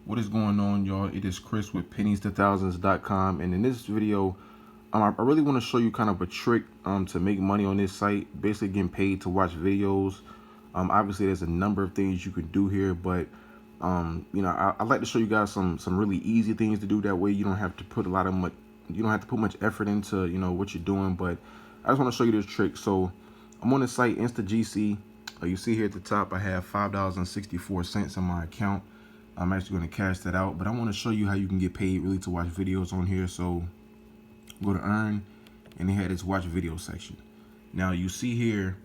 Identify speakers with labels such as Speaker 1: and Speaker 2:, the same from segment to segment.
Speaker 1: What is going on, y'all? It is Chris with pennies2000s.com, and in this video, I really want to show you kind of a trick to make money on this site. Basically, getting paid to watch videos. Obviously, there's a number of things you can do here, but I'd like to show you guys some really easy things to do. That way, you don't have to put much effort into what you're doing. But I just want to show you this trick. So I'm on the site InstaGC. You see here at the top, I have $5.64 in my account. I'm actually going to cash that out, but I want to show you how you can get paid really to watch videos on here. So go to earn, and they had this watch video section. Now you see here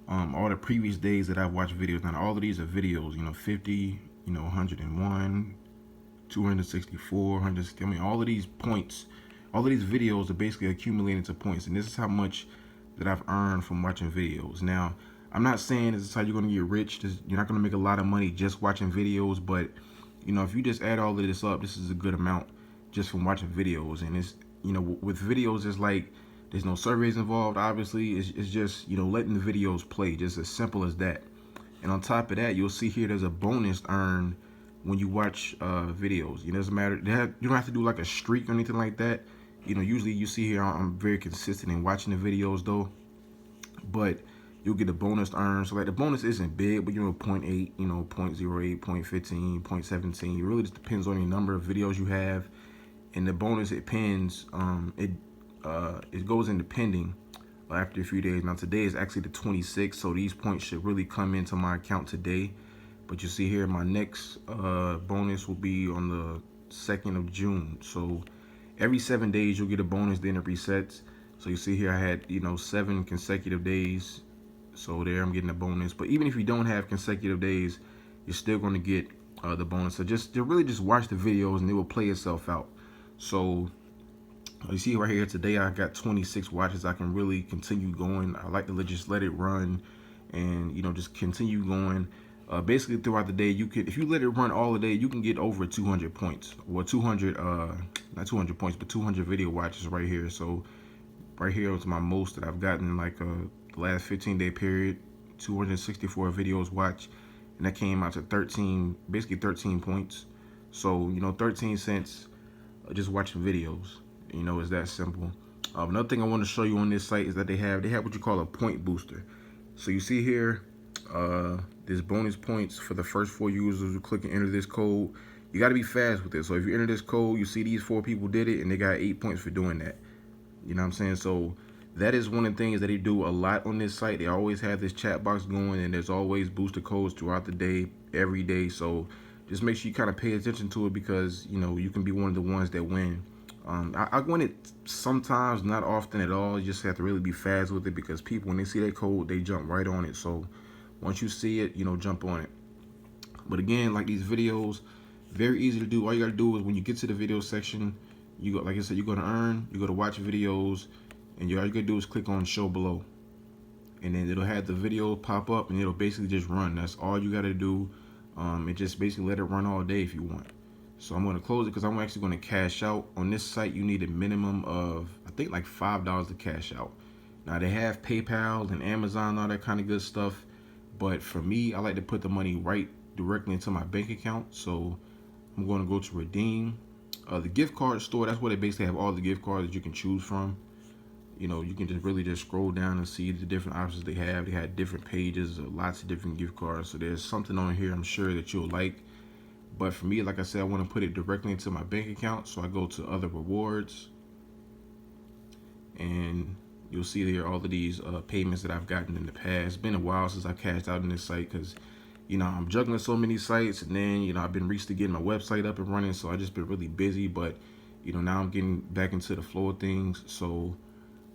Speaker 1: all the previous days that I've watched videos. Now all of these are videos, 50, 101, 264, 160. I mean, all of these points, all of these videos are basically accumulating to points, and this is how much that I've earned from watching videos. Now, I'm not saying this is how you're going to get rich. You're not going to make a lot of money just watching videos, but if you just add all of this up, this is a good amount just from watching videos. And it's, with videos, it's like there's no surveys involved. Obviously, it's just letting the videos play, just as simple as that. And on top of that, you'll see here there's a bonus earned when you watch videos. It doesn't matter. You don't have to do like a streak or anything like that. Usually you see here I'm very consistent in watching the videos though, but you'll get a bonus earned. So like the bonus isn't big, but 0.8, 0.08, 0.15, 0.17. It really just depends on the number of videos you have. And the bonus, it pins, it goes into pending after a few days. Now today is actually the 26th, so these points should really come into my account today. But you see here, my next bonus will be on the 2nd of June. So every 7 days you'll get a bonus, then it resets. So you see here I had 7 consecutive days. So there I'm getting a bonus. But even if you don't have consecutive days, you're still going to get the bonus. So really just watch the videos and it will play itself out. So you see right here today I got 26 watches. I can really continue going. I like to just let it run and just continue going. Basically throughout the day, you could, if you let it run all the day, you can get over 200 points. Well, 200 not 200 points, but 200 video watches right here. So right here is my most that I've gotten in like the last 15-day period. 264 videos watched, and that came out to basically 13 points. So 13 cents just watching videos. It's that simple. Another thing I want to show you on this site is that they have what you call a point booster. So you see here, there's bonus points for the first 4 users who click and enter this code. You got to be fast with this. So if you enter this code, you see these 4 people did it, and they got 8 points for doing that. You know what I'm saying? So that is one of the things that they do a lot on this site. They always have this chat box going, and there's always booster codes throughout the day, every day. So just make sure you kind of pay attention to it, because you can be one of the ones that win. I win it sometimes, not often at all. You just have to really be fast with it, because people, when they see that code, they jump right on it. So once you see it, jump on it. But again, like these videos, very easy to do. All you gotta do is when you get to the video section, you go, like I said, you go to earn, you go to watch videos, and all you gotta do is click on show below, and then it'll have the video pop up, and it'll basically just run. That's all you gotta do. And just basically let it run all day if you want. So I'm gonna close it because I'm actually gonna cash out. On this site, you need a minimum of, I think, like $5 to cash out. Now they have PayPal and Amazon, all that kind of good stuff, but for me, I like to put the money right directly into my bank account. So I'm gonna go to redeem. The gift card store, that's where they basically have all the gift cards that you can choose from. You can just scroll down and see the different options they have. They had different pages, lots of different gift cards. So there's something on here I'm sure that you'll like. But for me, like I said, I want to put it directly into my bank account. So I go to other rewards, and you'll see there all of these payments that I've gotten in the past. It's been a while since I cashed out on this site, because I'm juggling so many sites, and then I've been recently getting my website up and running, so I just been really busy. But now I'm getting back into the flow of things. So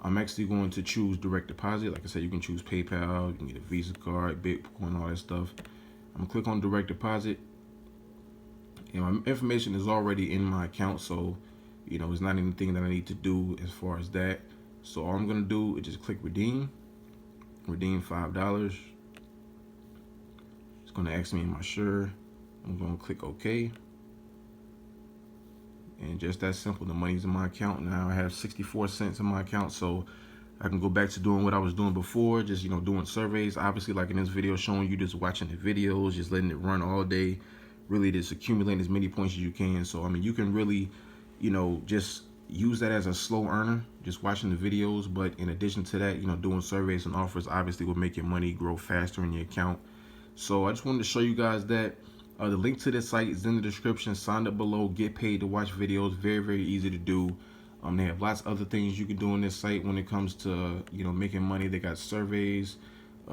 Speaker 1: I'm actually going to choose direct deposit. Like I said, you can choose PayPal, you can get a Visa card, Bitcoin, all that stuff. I'm gonna click on direct deposit. My information is already in my account, so it's not anything that I need to do as far as that. So all I'm gonna do is just click redeem $5. It's gonna ask me, am I sure? I'm gonna click OK. And just that simple, the money's in my account now. I have 64 cents in my account, so I can go back to doing what I was doing before, just doing surveys. Obviously, like in this video showing you, just watching the videos, just letting it run all day. really just accumulate as many points as you can. So I mean, you can really, just use that as a slow earner, just watching the videos. But in addition to that, doing surveys and offers obviously will make your money grow faster in your account. So I just wanted to show you guys that. The link to this site is in the description. Sign up below, get paid to watch videos. Very, very easy to do. They have lots of other things you can do on this site when it comes to, making money. They got surveys,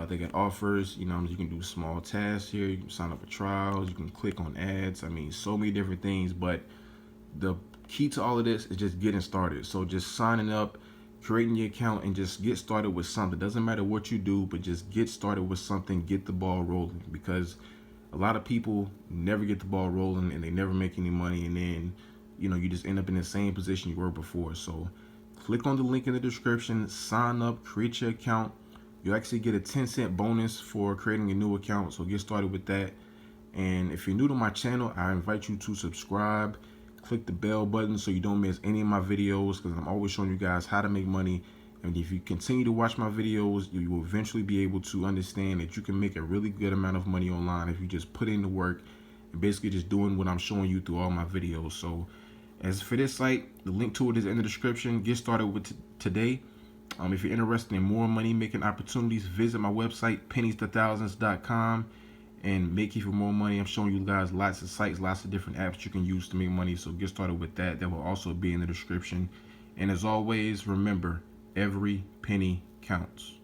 Speaker 1: they got offers. You can do small tasks here. You can sign up for trials. You can click on ads. I mean, so many different things. But the key to all of this is just getting started. So just signing up, creating your account, and just get started with something. Doesn't matter what you do, but just get started with something. Get the ball rolling, because a lot of people never get the ball rolling and they never make any money, and then you just end up in the same position you were before. So click on the link in the description, sign up, create your account. You actually get a 10-cent bonus for creating a new account, so get started with that. And if you're new to my channel, I invite you to subscribe, click the bell button so you don't miss any of my videos, because I'm always showing you guys how to make money. And if you continue to watch my videos, you will eventually be able to understand that you can make a really good amount of money online if you just put in the work and basically just doing what I'm showing you through all my videos. So as for this site, the link to it is in the description. Get started with today. If you're interested in more money making opportunities, visit my website, pennies2thousands.com, and make even more money. I'm showing you guys lots of sites, lots of different apps you can use to make money. So get started with that. That will also be in the description. And as always, remember, every penny counts.